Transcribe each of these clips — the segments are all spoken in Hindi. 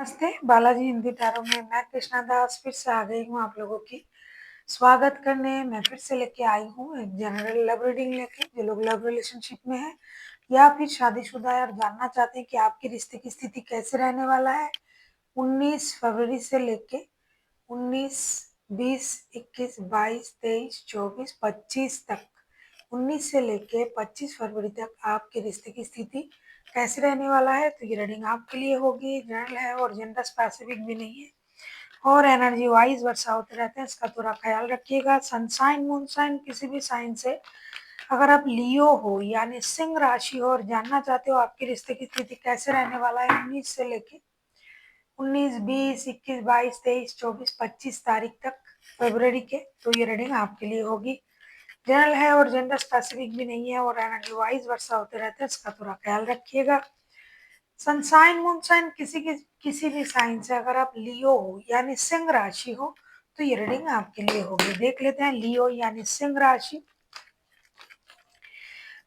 नमस्ते, बालाजी हिंदी टैरो में मैं कृष्णा दास फिर से आ गई हूँ आप लोगों की स्वागत करने। मैं फिर से लेके आई हूँ एक जनरल लव रीडिंग लेके। जो लोग लव रिलेशनशिप में है या फिर शादीशुदा है और जानना चाहते हैं कि आपके रिश्ते की स्थिति कैसे रहने वाला है 19 फरवरी से लेके 19, 20, 21, 22, 23, 24, 25 तक, 19 से लेके 25 फरवरी तक आपके रिश्ते की स्थिति कैसे रहने वाला है। तो ये रीडिंग आपके लिए होगी, जनरल है और जेंडर स्पेसिफिक भी नहीं है और एनर्जी वाइज वर्षा होते रहते हैं, इसका थोड़ा ख्याल रखिएगा। सनसाइन मूनसाइन किसी भी साइन से अगर आप लियो हो यानी सिंह राशि हो और जानना चाहते हो आपके रिश्ते की स्थिति कैसे रहने वाला है 19 से लेके 19, 20, 21, 22, 23, 24, 25 तारीख तक फरवरी के, तो ये रीडिंग आपके लिए होगी। जनरल है और जेंडर स्पेसिफिक भी नहीं है और एनर्जी वाइज वर्षा होते रहते हैं, इसका थोड़ा ख्याल रखिएगा। सनसाइन मूनसाइन किसी भी साइन से अगर आप लियो हो यानी सिंह राशि हो तो ये रीडिंग आपके लिए होगी। देख लेते हैं लियो यानी सिंह राशि।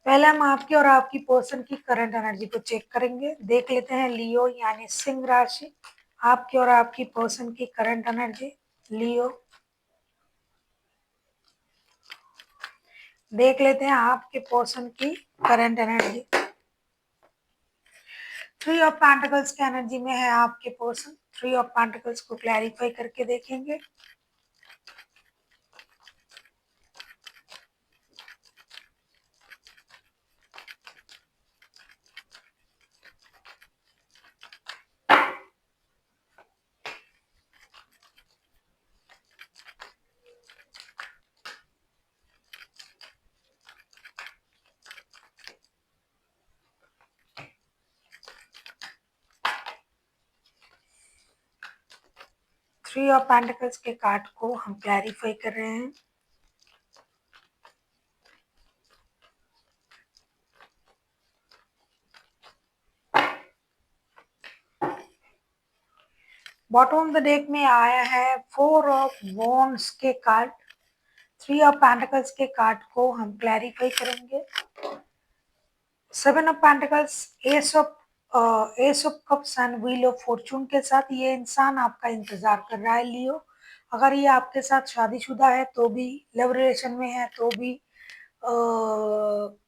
पहले हम आपकी और आपकी पर्सन की करंट एनर्जी को चेक करेंगे। देख लेते हैं लियो यानी सिंह राशि, आपकी और आपकी पर्सन की करंट एनर्जी। लियो, देख लेते हैं आपके पर्सन की करंट एनर्जी। 3 ऑफ पेंटिकल्स की एनर्जी में है आपके पर्सन। 3 ऑफ पेंटिकल्स को क्लैरिफाई करके देखेंगे। थ्री ऑफ पेंटिकल्स के कार्ड को हम क्लैरिफाई कर रहे हैं। बॉटम ऑफ द डेक में आया है 4 ऑफ वॉन्ड्स के कार्ड। 3 ऑफ पेंटिकल्स के कार्ड को हम क्लैरिफाई करेंगे। 7 of pentacles, S of cups and wheel of Fortune के साथ ये इंसान आपका इंतजार कर रहा है लियो। अगर ये आपके साथ शादीशुदा है तो भी, लव रिलेशन में है तो भी,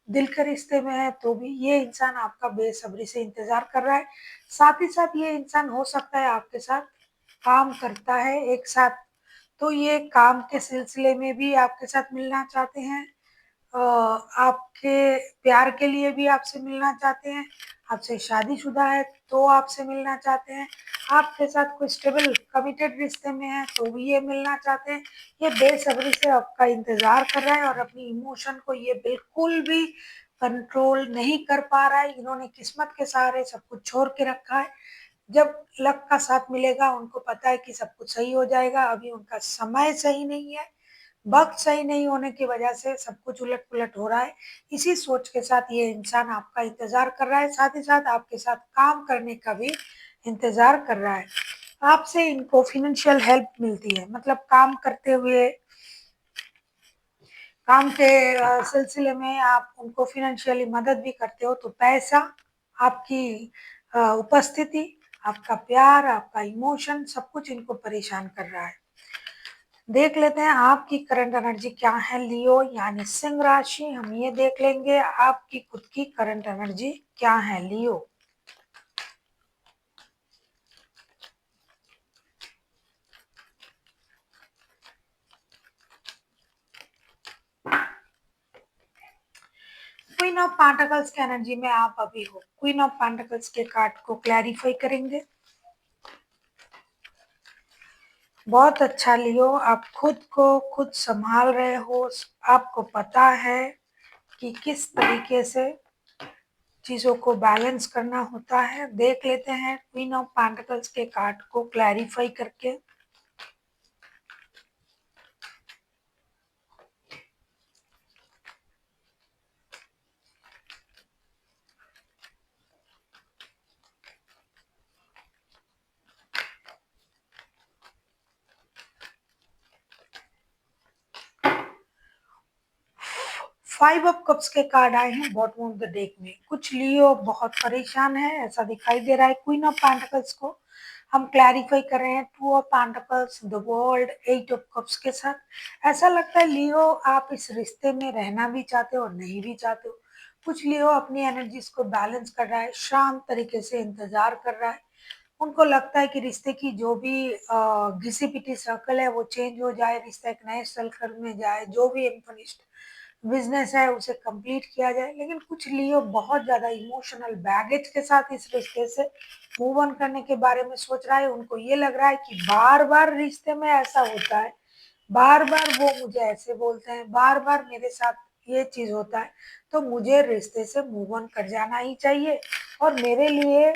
दिल के रिश्ते में है तो भी, ये इंसान आपका बेसब्री से इंतजार कर रहा है। साथ ही साथ ये इंसान हो सकता है आपके साथ काम करता है एक साथ, तो ये काम के सिलसिले में भी आपके साथ मिलना चाहते हैं। आपके प्यार के लिए भी आपसे मिलना चाहते हैं। आपसे शादीशुदा है तो आपसे मिलना चाहते हैं। आपके साथ कोई स्टेबल कमिटेड रिश्ते में है तो भी ये मिलना चाहते हैं। ये बेसब्री से आपका इंतजार कर रहा है और अपनी इमोशन को ये बिल्कुल भी कंट्रोल नहीं कर पा रहा है। इन्होंने किस्मत के सहारे सब कुछ छोड़ के रखा है। जब लक का साथ मिलेगा उनको पता है कि सब कुछ सही हो जाएगा। अभी उनका समय सही नहीं है, वक्त सही नहीं होने की वजह से सब कुछ उलट पुलट हो रहा है। इसी सोच के साथ ये इंसान आपका इंतजार कर रहा है, साथ ही साथ आपके साथ काम करने का भी इंतजार कर रहा है। आपसे इनको फाइनेंशियल हेल्प मिलती है, मतलब काम करते हुए, काम के सिलसिले में आप उनको फाइनेंशियली मदद भी करते हो तो पैसा, आपकी उपस्थिति, आपका प्यार, आपका इमोशन, सब कुछ इनको परेशान कर रहा है। देख लेते हैं आपकी करंट एनर्जी क्या है लियो यानी सिंह राशि। हम ये देख लेंगे आपकी खुद की करंट एनर्जी क्या है लियो। क्वीन ऑफ पेंटिकल्स की एनर्जी में आप अभी हो। क्वीन ऑफ पेंटिकल्स के कार्ड को क्लैरिफाई करेंगे। बहुत अच्छा लियो, आप खुद को खुद संभाल रहे हो। आपको पता है कि किस तरीके से चीजों को बैलेंस करना होता है। देख लेते हैं क्वीन ऑफ पेंटिकल्स के कार्ड को क्लैरिफाई करके। 5 ऑफ कप्स के कार्ड आए हैं बॉटम ऑफ द डेक में। कुछ लियो बहुत परेशान है ऐसा दिखाई दे रहा है। क्वीन ऑफ पेंटिकल्स को हम क्लैरिफाई कर रहे हैं two of pentacles, the world, eight of cups के साथ। ऐसा लगता है लियो आप इस रिश्ते में रहना भी चाहते हो और नहीं भी चाहते हो। कुछ लियो अपनी एनर्जीज को बैलेंस कर रहा है, शांत तरीके से इंतजार कर रहा है। उनको लगता है कि रिश्ते की जो भी घिसी पिटी सर्कल है वो चेंज हो जाए, रिश्ता एक नए सर्कल में जाए, जो भी अनफिनिश्ड बिजनेस है उसे कंप्लीट किया जाए। लेकिन कुछ लियो बहुत ज्यादा इमोशनल बैगेज के साथ इस रिश्ते से मूव ऑन करने के बारे में सोच रहा है। उनको ये लग रहा है कि बार बार रिश्ते में ऐसा होता है, बार बार वो मुझे ऐसे बोलते हैं, बार बार मेरे साथ ये चीज होता है, तो मुझे रिश्ते से मूव ऑन कर जाना ही चाहिए। और मेरे लिए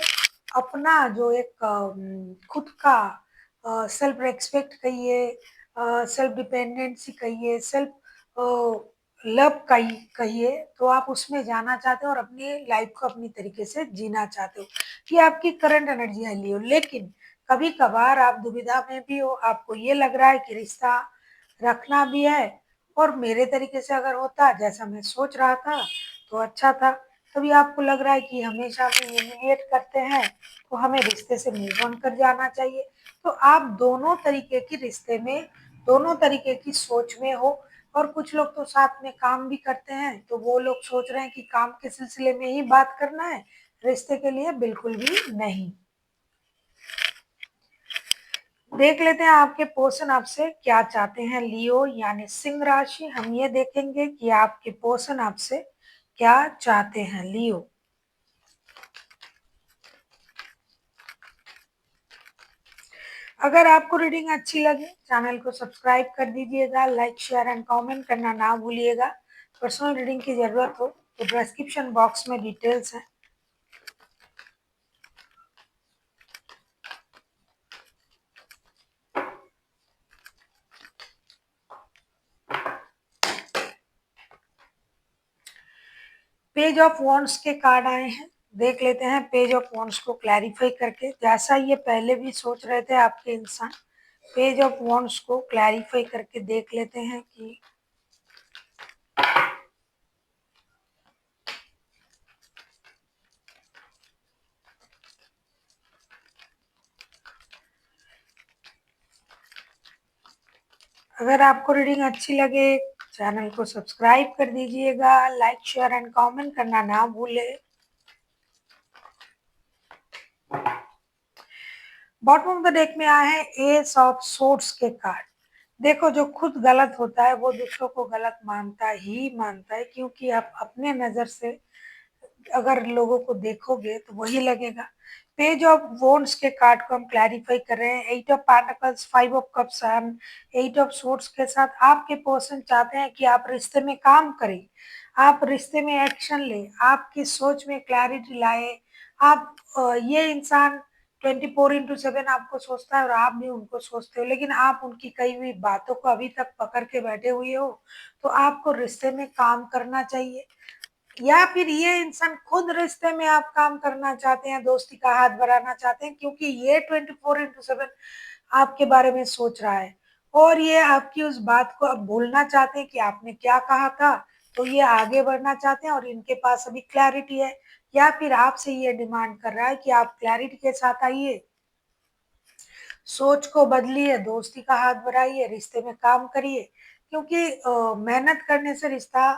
अपना जो एक खुद का सेल्फ रेस्पेक्ट कहिए, सेल्फ डिपेंडेंसी कहिए, सेल्फ लव कहिए, तो आप उसमें जाना चाहते हो और अपनी लाइफ को अपनी तरीके से जीना चाहते हो। ये आपकी करंट एनर्जी है लियो। लेकिन कभी कभार आप दुविधा में भी हो, आपको ये लग रहा है कि रिश्ता रखना भी है और मेरे तरीके से अगर होता जैसा मैं सोच रहा था तो अच्छा था। तभी आपको लग रहा है कि हमेशा हम ह्यूमिलिएट करते हैं, तो हमें रिश्ते से मूव ऑन कर जाना चाहिए। तो आप दोनों तरीके की रिश्ते में, दोनों तरीके की सोच में हो। और कुछ लोग तो साथ में काम भी करते हैं, तो वो लोग सोच रहे हैं कि काम के सिलसिले में ही बात करना है, रिश्ते के लिए बिल्कुल भी नहीं। देख लेते हैं आपके पर्सन आपसे क्या चाहते हैं लियो यानी सिंह राशि। हम ये देखेंगे कि आपके पर्सन आपसे क्या चाहते हैं लियो। अगर आपको रीडिंग अच्छी लगे चैनल को सब्सक्राइब कर दीजिएगा, लाइक शेयर एंड कमेंट करना ना भूलिएगा। पर्सनल रीडिंग की जरूरत हो तो डिस्क्रिप्शन बॉक्स में डिटेल्स है। पेज ऑफ वॉन्ड्स के कार्ड आए हैं, देख लेते हैं पेज ऑफ वॉन्ड्स को क्लैरिफाई करके। जैसा ये पहले भी सोच रहे थे आपके इंसान, पेज ऑफ वॉन्ड्स को क्लैरिफाई करके देख लेते हैं कि अगर आपको रीडिंग अच्छी लगे चैनल को सब्सक्राइब कर दीजिएगा, लाइक शेयर एंड कमेंट करना ना भूले। बॉटम ऑफ द डेक में आए हैं एस ऑफ सोर्ड्स के कार्ड। देखो जो खुद गलत होता है वो दूसरों को गलत मानता ही मानता है, क्योंकि आप अपने नजर से अगर लोगों को देखोगे तो वही लगेगा। पेज ऑफ वॉन्ड्स के कार्ड को हम क्लैरिफाई कर रहे हैं, eight of pentacles, five of cups and eight of swords के साथ। आपके पर्सन चाहते हैं कि आप रिश्ते में काम करें, आप रिश्ते में एक्शन लें, आपकी सोच में क्लैरिटी लाए। आप ये इंसान 24/7 आपको सोचता है और आप भी उनको सोचते हो, लेकिन आप उनकी कही हुई बातों को अभी तक पकड़ के बैठे हुए हो। तो आपको रिश्ते में काम करना चाहिए, या फिर ये इंसान खुद रिश्ते में आप काम करना चाहते हैं, दोस्ती का हाथ बढ़ाना चाहते हैं, क्योंकि ये 24/7 आपके बारे में सोच रहा है और ये आपकी उस बात को अब भूलना चाहते हैं कि आपने क्या कहा था। तो ये आगे बढ़ना चाहते हैं और इनके पास अभी क्लैरिटी है, या फिर आपसे ये डिमांड कर रहा है कि आप क्लैरिटी के साथ आइए, सोच को बदलिए, दोस्ती का हाथ बढ़ाइए, रिश्ते में काम करिए। क्योंकि मेहनत करने से रिश्ता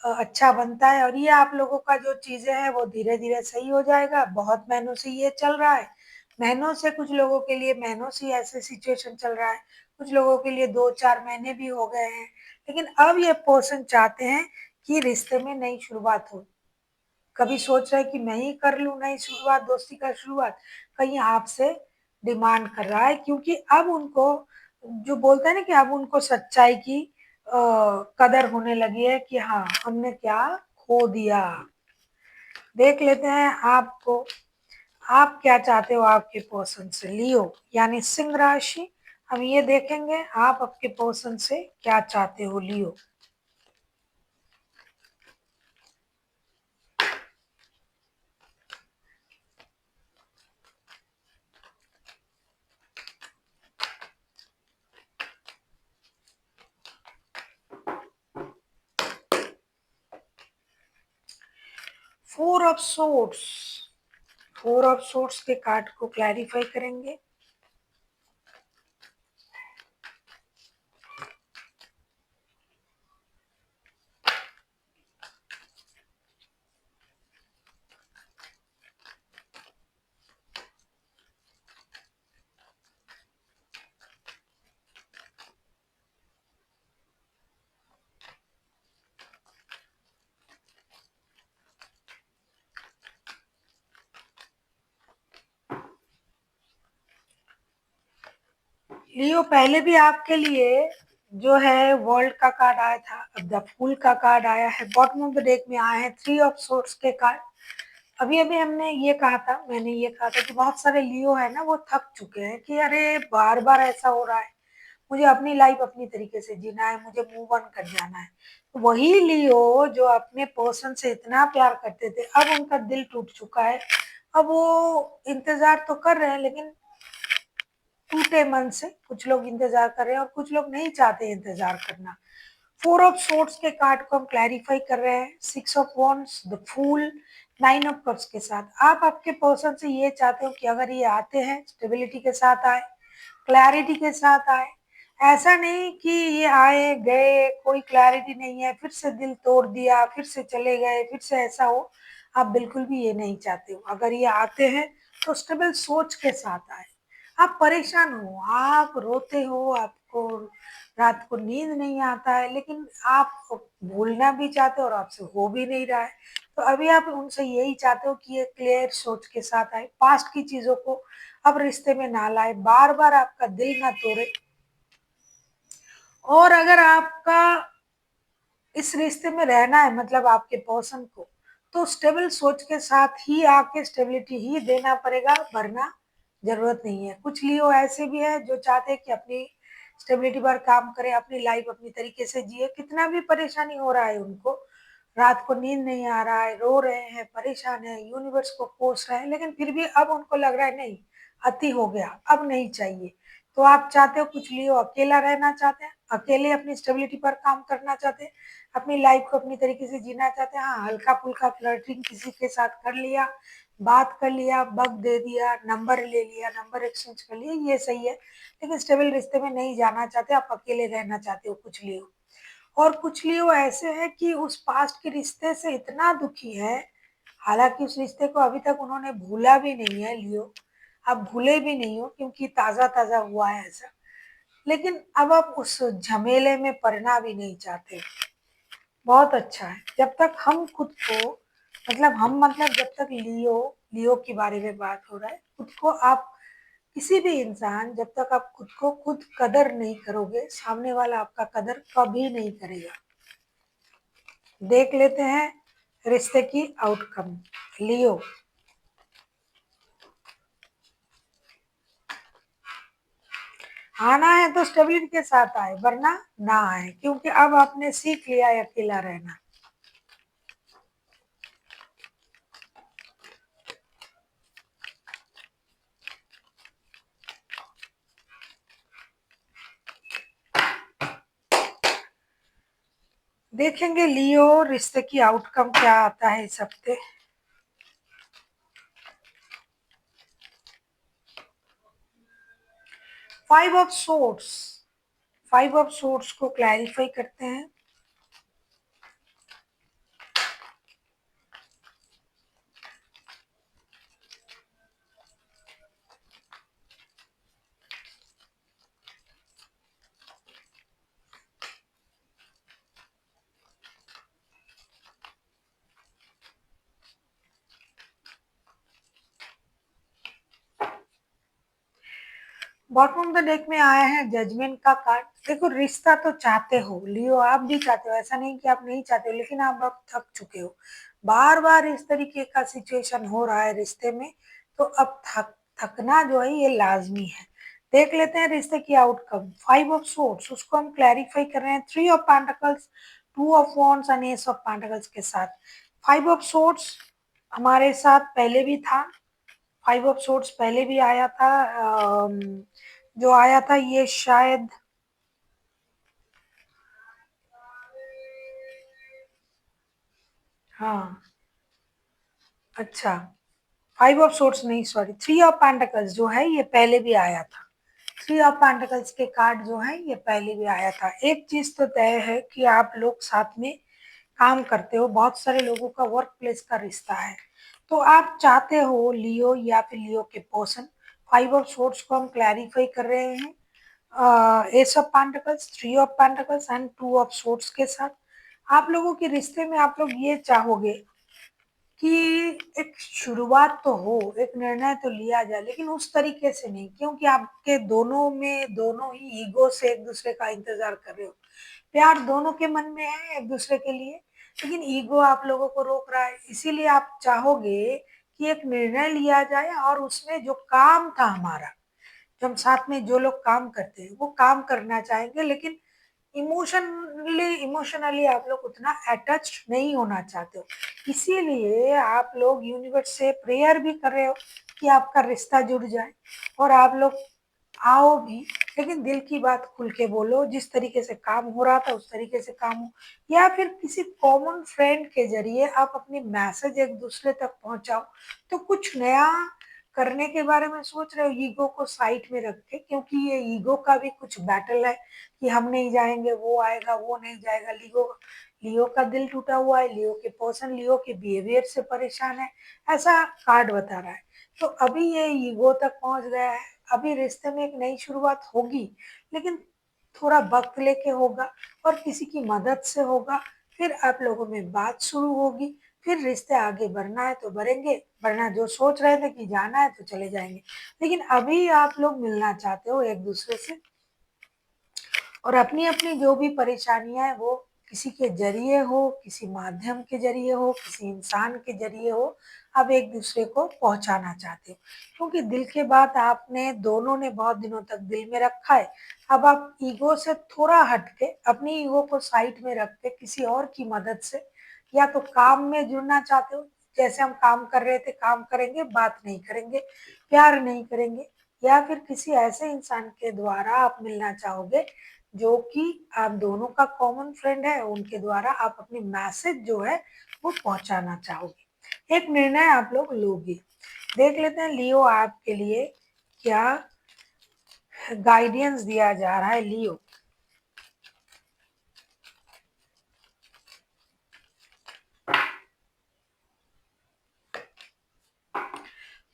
अच्छा बनता है और ये आप लोगों का जो चीजें हैं वो धीरे धीरे सही हो जाएगा। बहुत महीनों से ये चल रहा है, महीनों से, कुछ लोगों के लिए महीनों से ऐसे सिचुएशन चल रहा है, कुछ लोगों के लिए 2-4 महीने भी हो गए हैं। लेकिन अब ये पर्सन चाहते हैं कि रिश्ते में नई शुरुआत हो। कभी सोच रहे हैं कि मैं ही कर लूं नई शुरुआत, दोस्ती का शुरुआत, कहीं आपसे डिमांड कर रहा है, क्योंकि अब उनको जो बोलते हैं ना कि अब उनको सच्चाई की कदर होने लगी है कि हाँ हमने क्या खो दिया। देख लेते हैं आपको, आप क्या चाहते हो आपके पर्सन से लियो यानी सिंह राशि। हम ये देखेंगे आप आपके पर्सन से क्या चाहते हो Leo. Four of swords, four of swords के कार्ड को क्लैरिफाई करेंगे। लियो पहले भी आपके लिए जो है वर्ल्ड का कार्ड आया था, अब द फूल का कार्ड आया है, बॉटम ऑफ द डेक में आए हैं थ्री ऑफ सोर्स के कार्ड। अभी अभी हमने ये कहा था, मैंने ये कहा था कि बहुत सारे लियो है ना वो थक चुके हैं कि अरे बार बार ऐसा हो रहा है, मुझे अपनी लाइफ अपनी तरीके से जीना है, मुझे मूव ऑन कर जाना है। तो वही लियो जो अपने पर्सन से इतना प्यार करते थे, अब उनका दिल टूट चुका है। अब वो इंतजार तो कर रहे हैं लेकिन टूटे मन से, कुछ लोग इंतजार कर रहे हैं और कुछ लोग नहीं चाहते इंतजार करना। फोर ऑफ सोर्ड्स के कार्ड को हम क्लैरिफाई कर रहे हैं, six of wands, the fool, nine of cups के साथ। आप आपके पर्सन से ये चाहते हो कि अगर ये आते हैं स्टेबिलिटी के साथ आए, क्लैरिटी के साथ आए। ऐसा नहीं कि ये आए गए कोई क्लैरिटी नहीं है, फिर से दिल तोड़ दिया, फिर से चले गए, फिर से ऐसा हो। आप बिल्कुल भी ये नहीं चाहते हो। अगर ये आते हैं तो स्टेबल सोच के साथ आए। आप परेशान हो, आप रोते हो, आपको रात को नींद नहीं आता है, लेकिन आप भूलना भी चाहते हो और आपसे हो भी नहीं रहा है। तो अभी आप उनसे यही चाहते हो कि ये क्लियर सोच के साथ आए, पास्ट की चीजों को अब रिश्ते में ना लाए, बार बार आपका दिल ना तोड़े। और अगर आपका इस रिश्ते में रहना है, मतलब आपके पर्सन को, तो स्टेबल सोच के साथ ही आके स्टेबिलिटी ही देना पड़ेगा, वरना जरूरत नहीं है। कुछ लियो ऐसे भी है जो चाहते हैं कि अपनी स्टेबिलिटी पर काम करें, अपनी लाइफ अपनी तरीके से जिए, कितना भी परेशानी हो रहा है उनको, रात को नींद नहीं आ रहा है, रो रहे हैं, परेशान है, यूनिवर्स को कोस रहे हैं, लेकिन फिर भी अब उनको लग रहा है नहीं, अति हो गया, अब नहीं चाहिए। तो आप चाहते हो, कुछ लियो अकेला रहना चाहते हैं, अकेले अपनी स्टेबिलिटी पर काम करना चाहते हैं, अपनी लाइफ को अपनी तरीके से जीना चाहते हैं। हाँ, हल्का फुल्का फ्लर्टिंग किसी के साथ कर लिया, बात कर लिया, बग दे दिया, नंबर ले लिया, नंबर एक्सचेंज कर लिया, ये सही है, लेकिन स्टेबल रिश्ते में नहीं जाना चाहते, आप अकेले रहना चाहते हो कुछ लियो। और कुछ लियो ऐसे है कि उस पास्ट के रिश्ते से इतना दुखी है, हालांकि उस रिश्ते को अभी तक उन्होंने भूला भी नहीं है लियो, आप भूले भी नहीं हो क्योंकि ताजा ताजा हुआ है ऐसा, लेकिन अब आप उस झमेले में पड़ना भी नहीं चाहते। बहुत अच्छा है, जब तक हम खुद को, मतलब जब तक लियो लियो के बारे में बात हो रहा है, खुद को आप, किसी भी इंसान, जब तक आप खुद को खुद कदर नहीं करोगे, सामने वाला आपका कदर कभी नहीं करेगा। देख लेते हैं रिश्ते की आउटकम। लियो, आना है तो स्टेबिलिटी के साथ आए, वरना ना आए, क्योंकि अब आपने सीख लिया है अकेला रहना। देखेंगे लियो रिश्ते की आउटकम क्या आता है इस हफ्ते। Five of swords, five of swords को क्लैरिफाई करते हैं। बॉटम ऑफ द डेक में आया है जजमेंट का कार्ड। देखो, रिश्ता तो चाहते हो लियो, आप भी चाहते हो, ऐसा नहीं कि आप नहीं चाहते हो, लेकिन आप अब थक चुके हो, बार बार इस तरीके का सिचुएशन हो रहा है रिश्ते में, तो अब थकना जो है ये लाजमी है। देख लेते हैं रिश्ते की आउटकम। फाइव ऑफ सोर्ड्स, उसको हम क्लैरिफाई कर रहे हैं three of pentacles, two of wands and S of pentacles के साथ। फाइव ऑफ सोर्ड्स हमारे साथ पहले भी था, फाइव ऑफ सोर्ड्स पहले भी आया था, जो आया था ये शायद, हाँ, अच्छा, फाइव ऑफ सोर्ड्स नहीं, सॉरी, थ्री ऑफ पेंटिकल्स जो है ये पहले भी आया था। थ्री ऑफ पेंटिकल्स के कार्ड जो है ये पहले भी आया था। एक चीज तो तय है कि आप लोग साथ में काम करते हो, बहुत सारे लोगों का वर्क प्लेस का रिश्ता है, तो आप चाहते हो लियो या फिर लियो के पर्सन। फाइव ऑफ सोर्ड्स को हम क्लैरिफाई कर रहे हैं S of pentacles, three of pentacles and two of swords के साथ। आप लोगों के रिश्ते में आप लोग ये चाहोगे कि एक शुरुआत तो हो, एक निर्णय तो लिया जाए, लेकिन उस तरीके से नहीं, क्योंकि आपके दोनों में दोनों ही ईगो से एक दूसरे का इंतजार कर रहे हो। प्यार दोनों के मन में है एक दूसरे के लिए, लेकिन ईगो आप लोगों को रोक रहा है। इसीलिए आप चाहोगे कि एक निर्णय लिया जाए और उसमें जो काम था हमारा, जो हम साथ में जो लोग काम करते हैं वो काम करना चाहेंगे, लेकिन इमोशनली आप लोग उतना अटैच नहीं होना चाहते हो। इसीलिए आप लोग यूनिवर्स से प्रेयर भी कर रहे हो कि आपका रिश्ता जुड़ जाए और आप लोग आओ भी, लेकिन दिल की बात खुल के बोलो। जिस तरीके से काम हो रहा था उस तरीके से काम हो, या फिर किसी कॉमन फ्रेंड के जरिए आप अपनी मैसेज एक दूसरे तक पहुंचाओ। तो कुछ नया करने के बारे में सोच रहे हो ईगो को साइड में रख के, क्योंकि ये ईगो का भी कुछ बैटल है कि हम नहीं जाएंगे, वो आएगा, वो नहीं जाएगा। लियो लियो का दिल टूटा हुआ है, लियो के पर्सन लियो के बिहेवियर से परेशान है, ऐसा कार्ड बता रहा है। तो अभी ये ईगो तक पहुंच गया है। अभी रिश्ते में एक नई शुरुआत होगी, लेकिन थोड़ा वक्त लेके होगा और किसी की मदद से होगा। फिर आप लोगों में बात शुरू होगी, फिर रिश्ते आगे बढ़ना है तो बढ़ेंगे, वरना जो सोच रहे थे कि जाना है तो चले जाएंगे। लेकिन अभी आप लोग मिलना चाहते हो एक दूसरे से, और अपनी अपनी जो भी परेशानियां है वो किसी के जरिए हो, किसी माध्यम के जरिए हो, किसी इंसान के जरिए हो, आप एक दूसरे को पहुंचाना चाहते हो। क्योंकि दिल के बात आपने दोनों ने बहुत दिनों तक दिल में रखा है। अब आप ईगो से थोड़ा हट के, अपनी ईगो को साइड में रख के किसी और की मदद से या तो काम में जुड़ना चाहते हो, जैसे हम काम कर रहे थे काम करेंगे, बात नहीं करेंगे, प्यार नहीं करेंगे, या फिर किसी ऐसे इंसान के द्वारा आप मिलना चाहोगे जो कि आप दोनों का कॉमन फ्रेंड है, उनके द्वारा आप अपनी मैसेज जो है वो पहुंचाना चाहोगे। एक निर्णय आप लोग लोगे। देख लेते हैं लियो आपके लिए क्या गाइडेंस दिया जा रहा है। लियो,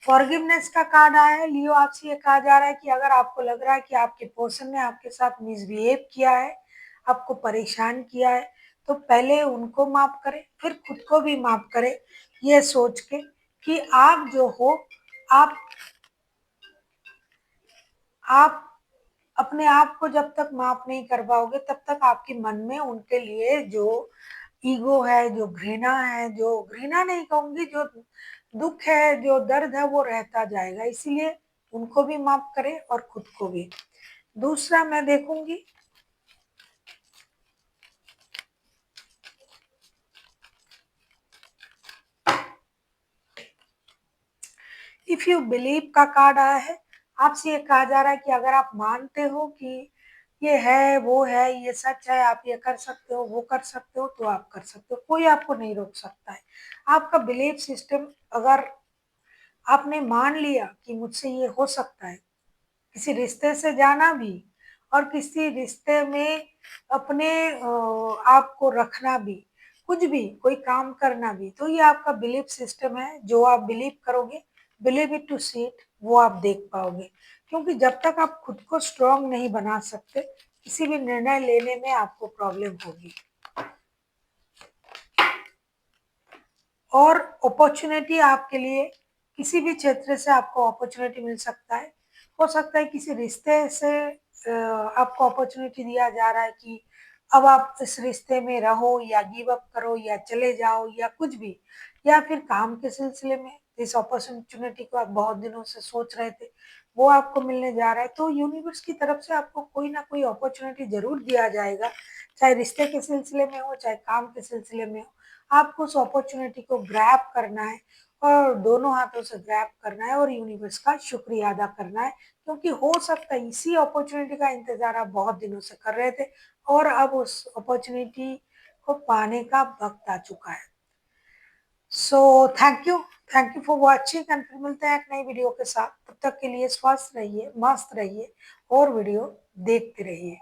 फॉरगिवनेस का कार्ड आया है। लियो, आपसे ये कहा जा रहा है कि अगर आपको लग रहा है कि आपके पर्सन ने आपके साथ मिसबिहेव किया है, आपको परेशान किया है, तो पहले उनको माफ करें, फिर खुद को भी माफ करें, ये सोच के कि आप जो हो, आप आप अपने आप को जब तक माफ नहीं कर पाओगे तब तक आपके मन में उनके लिए जो ईगो है, जो घृणा है, जो घृणा नहीं कहूंगी, जो दुख है, जो दर्द है, वो रहता जाएगा। इसीलिए उनको भी माफ करें और खुद को भी। दूसरा मैं देखूंगी, इफ यू बिलीव का कार्ड आया है। आपसे ये कहा जा रहा है कि अगर आप मानते हो कि ये है, वो है, ये सच है, आप ये कर सकते हो, वो कर सकते हो, तो आप कर सकते हो, कोई आपको नहीं रोक सकता है। आपका बिलीफ सिस्टम, अगर आपने मान लिया कि मुझसे ये हो सकता है, किसी रिश्ते से जाना भी और किसी रिश्ते में अपने आप को रखना भी, कुछ भी कोई काम करना भी, तो ये आपका बिलीफ सिस्टम है। जो आप बिलीव करोगे, believe it to see it, वो आप देख पाओगे। क्योंकि जब तक आप खुद को स्ट्रांग नहीं बना सकते, किसी भी निर्णय लेने में आपको प्रॉब्लम होगी। और अपॉर्चुनिटी आपके लिए, किसी भी क्षेत्र से आपको अपॉर्चुनिटी मिल सकता है। हो सकता है किसी रिश्ते से आपको अपॉर्चुनिटी दिया जा रहा है कि अब आप इस रिश्ते में रहो या गिव अप करो या चले जाओ या कुछ भी, या फिर काम के सिलसिले में इस अपॉर्चुनिटी को आप बहुत दिनों से सोच रहे थे, वो आपको मिलने जा रहा है। तो यूनिवर्स की तरफ से आपको कोई ना कोई अपॉर्चुनिटी जरूर दिया जाएगा, चाहे रिश्ते के सिलसिले में हो, चाहे काम के सिलसिले में हो। आपको उस अपॉर्चुनिटी को ग्रैब करना है और दोनों हाथों से ग्रैब करना है और यूनिवर्स का शुक्रिया अदा करना है, क्योंकि हो सकता है इसी अपॉर्चुनिटी का इंतजार आप बहुत दिनों से कर रहे थे और अब उस अपॉर्चुनिटी को पाने का वक्त आ चुका है। So thank you for watching and फिर मिलते हैं एक नई वीडियो के साथ। तब तक के लिए स्वस्थ रहिए, मस्त रहिए और वीडियो देखते रहिए।